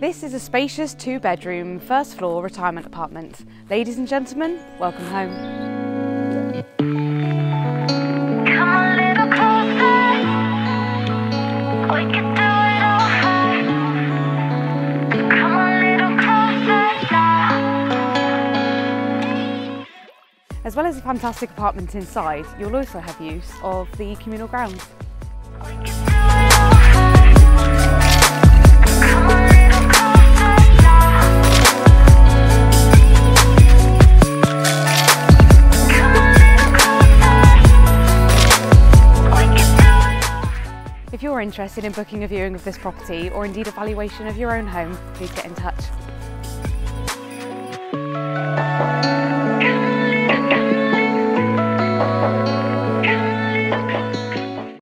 This is a spacious 2-bedroom, first floor retirement apartment. Ladies and gentlemen, welcome home. Come a little closer. We can do it over. Come a little closer now. As well as a fantastic apartment inside, you'll also have use of the communal grounds. We can do it over. Come a little closer now. Come a little closer. We can do it. If you're interested in booking a viewing of this property or indeed a valuation of your own home, please get in touch.